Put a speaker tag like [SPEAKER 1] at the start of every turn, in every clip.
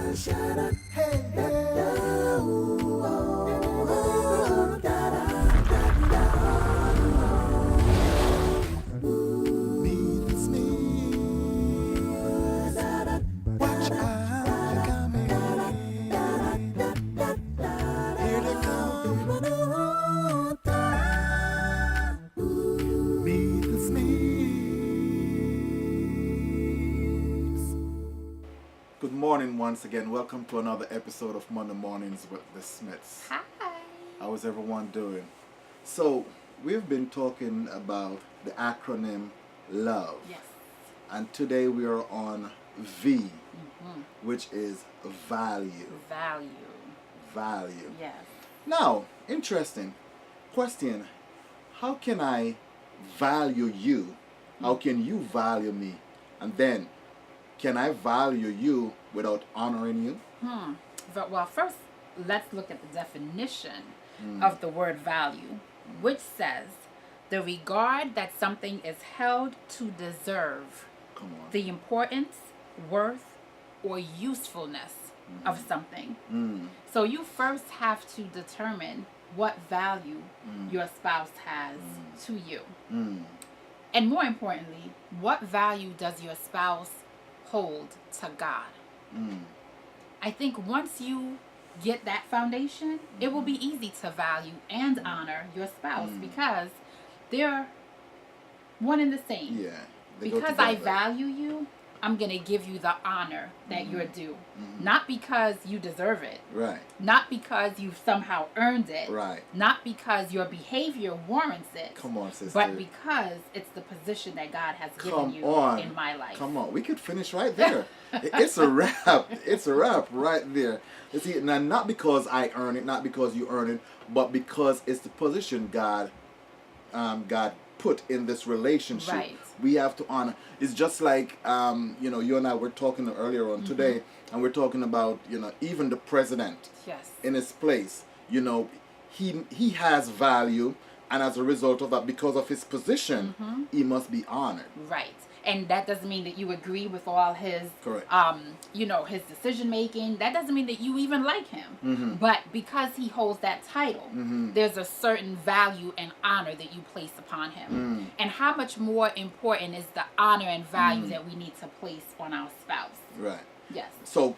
[SPEAKER 1] Watch out, they're coming. Here they come. Meet the Smiths. Good morning once again. Welcome to another episode of Monday Mornings with the Smiths.
[SPEAKER 2] Hi.
[SPEAKER 1] How is everyone doing? So, we've been talking about the acronym LOVE.
[SPEAKER 2] Yes.
[SPEAKER 1] And today we are on V, which is value. Value.
[SPEAKER 2] Yes.
[SPEAKER 1] Now, interesting question. How can I value you? How can you value me? And then, can I value you without honoring you?
[SPEAKER 2] Well, first, let's look at the definition of the word value, which says the regard that something is held to deserve,
[SPEAKER 1] Come on.
[SPEAKER 2] the importance, worth, or usefulness of something. So you first have to determine what value your spouse has to you. And more importantly, what value does your spouse hold to God? I think once you get that foundation, it will be easy to value and honor your spouse because they're one and the same.
[SPEAKER 1] Yeah. they go
[SPEAKER 2] Because I
[SPEAKER 1] together.
[SPEAKER 2] value you, I'm going to give you the honor that you're due. Not because you deserve it.
[SPEAKER 1] Right.
[SPEAKER 2] Not because you've somehow earned it.
[SPEAKER 1] Right.
[SPEAKER 2] Not because your behavior warrants it.
[SPEAKER 1] Come on, sister.
[SPEAKER 2] But because it's the position that God has given
[SPEAKER 1] Come
[SPEAKER 2] you
[SPEAKER 1] on.
[SPEAKER 2] in my life.
[SPEAKER 1] Come on. We could finish right there. It's a wrap. It's a wrap right there. You see, now not because I earn it, not because you earn it, but because it's the position God put in this relationship.
[SPEAKER 2] Right.
[SPEAKER 1] We have to honor. It's just like you and I were talking earlier on today, and we're talking about even the president
[SPEAKER 2] Yes.
[SPEAKER 1] in his place. He has value, and as a result of that, because of his position, he must be honored.
[SPEAKER 2] Right. And that doesn't mean that you agree with all his,
[SPEAKER 1] Correct.
[SPEAKER 2] His decision making. That doesn't mean that you even like him. But because he holds that title, there's a certain value and honor that you place upon him. And how much more important is the honor and value that we need to place on our spouse?
[SPEAKER 1] Right.
[SPEAKER 2] Yes.
[SPEAKER 1] So,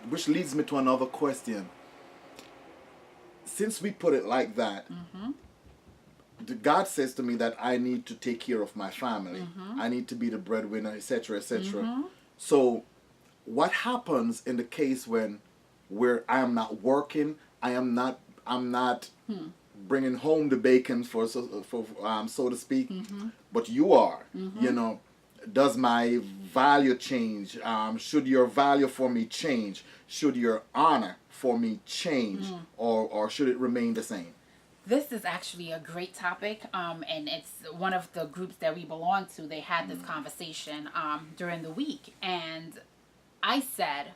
[SPEAKER 1] which leads me to another question. Since we put it like that, God says to me that I need to take care of my family. I need to be the breadwinner, etc., etc. So, what happens in the case where I am not working? I'm not bringing home the bacon for so to speak, but you are. Does my value change? Should your value for me change? Should your honor for me change, or should it remain the same?
[SPEAKER 2] This is actually a great topic, and it's one of the groups that we belong to. They had this conversation during the week, and I said,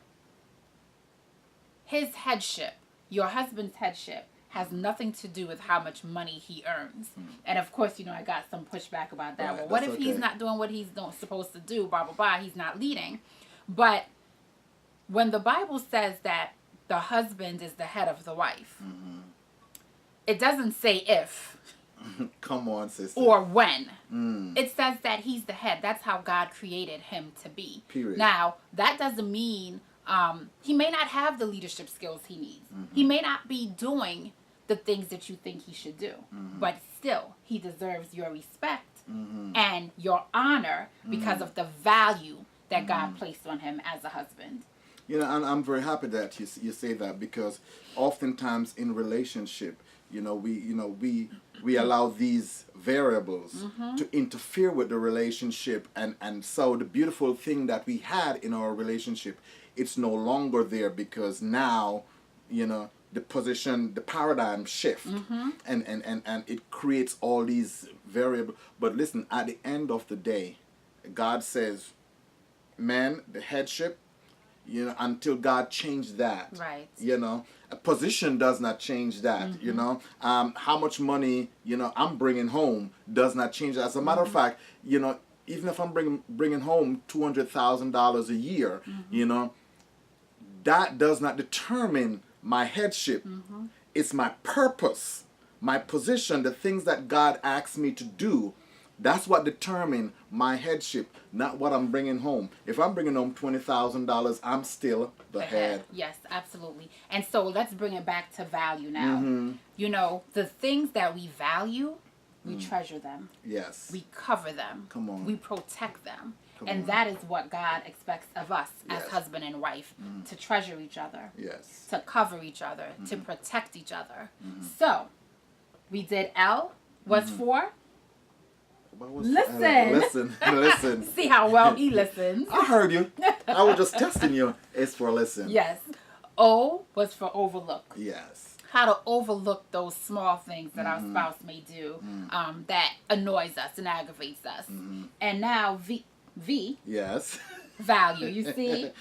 [SPEAKER 2] his headship, your husband's headship, has nothing to do with how much money he earns. And of course, I got some pushback about that.
[SPEAKER 1] Right,
[SPEAKER 2] Well, what
[SPEAKER 1] that's
[SPEAKER 2] if he's
[SPEAKER 1] okay.
[SPEAKER 2] not doing what he's supposed to do, blah, blah, blah, he's not leading. But when the Bible says that the husband is the head of the wife, it doesn't say if
[SPEAKER 1] Come on, sister.
[SPEAKER 2] or when. It says that he's the head. That's how God created him to be.
[SPEAKER 1] Period.
[SPEAKER 2] Now, that doesn't mean he may not have the leadership skills he needs. He may not be doing the things that you think he should do. But still, he deserves your respect and your honor because of the value that God placed on him as a husband.
[SPEAKER 1] And I'm very happy that you say that, because oftentimes in relationship, we allow these variables to interfere with the relationship, and so the beautiful thing that we had in our relationship, it's no longer there, because now the position, the paradigm shift, and it creates all these variables. But listen, at the end of the day, God says, man, the headship, until God changed that.
[SPEAKER 2] Right.
[SPEAKER 1] A position does not change that. How much money, I'm bringing home does not change that. As a matter of fact, even if I'm bringing home $200,000 a year, that does not determine my headship. It's my purpose, my position, the things that God asks me to do. That's what determine my headship, not what I'm bringing home. If I'm bringing home $20,000, I'm still the head.
[SPEAKER 2] Yes, absolutely. And so let's bring it back to value now. You know, the things that we value, we treasure them.
[SPEAKER 1] Yes.
[SPEAKER 2] We cover them.
[SPEAKER 1] Come on.
[SPEAKER 2] We protect them.
[SPEAKER 1] Come
[SPEAKER 2] and
[SPEAKER 1] on.
[SPEAKER 2] that is what God expects of us as
[SPEAKER 1] Yes.
[SPEAKER 2] husband and wife, to treasure each other,
[SPEAKER 1] Yes.
[SPEAKER 2] to cover each other, to protect each other. So, we did L was for
[SPEAKER 1] What was
[SPEAKER 2] listen.
[SPEAKER 1] Listen.
[SPEAKER 2] See how well he listens.
[SPEAKER 1] I heard you. I was just testing you. It's for listen.
[SPEAKER 2] Yes. O was for overlook.
[SPEAKER 1] Yes.
[SPEAKER 2] How to overlook those small things that our spouse may do that annoys us and aggravates us. And now V,
[SPEAKER 1] Yes.
[SPEAKER 2] value. You see?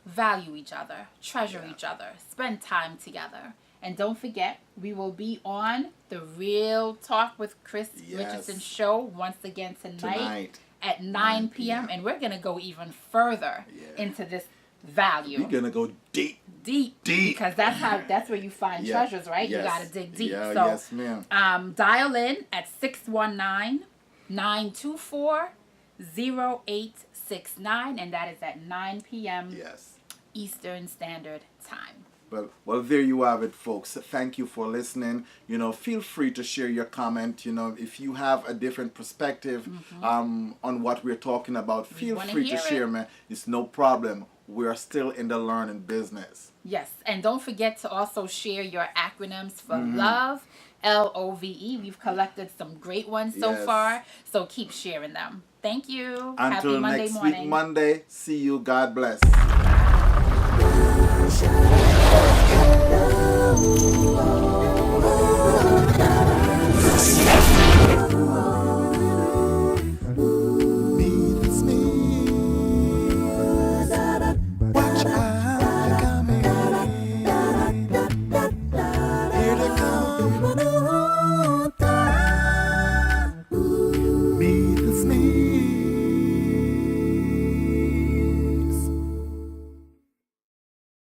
[SPEAKER 2] Value each other. Treasure each other. Spend time together. And don't forget, we will be on the Real Talk with Chris Richardson show once again tonight. At 9 p.m. And we're going to go even further into this value.
[SPEAKER 1] You're gonna go deep.
[SPEAKER 2] Deep. Because that's where you find treasures, right?
[SPEAKER 1] Yes.
[SPEAKER 2] You got to dig deep.
[SPEAKER 1] Yeah,
[SPEAKER 2] So
[SPEAKER 1] yes, ma'am.
[SPEAKER 2] dial in at 619-924-0869, and that is at 9 p.m.
[SPEAKER 1] Yes.
[SPEAKER 2] Eastern Standard Time.
[SPEAKER 1] Well, there you have it, folks. Thank you for listening. You know, feel free to share your comment. You know, if you have a different perspective on what we're talking about, feel free to share, man. It's no problem. We're still in the learning business.
[SPEAKER 2] Yes, and don't forget to also share your acronyms for love, L-O-V-E. We've collected some great ones so far, so keep sharing them. Thank you.
[SPEAKER 1] Until
[SPEAKER 2] Happy Monday
[SPEAKER 1] next
[SPEAKER 2] morning.
[SPEAKER 1] week, Monday. See you. God bless.
[SPEAKER 3] Love.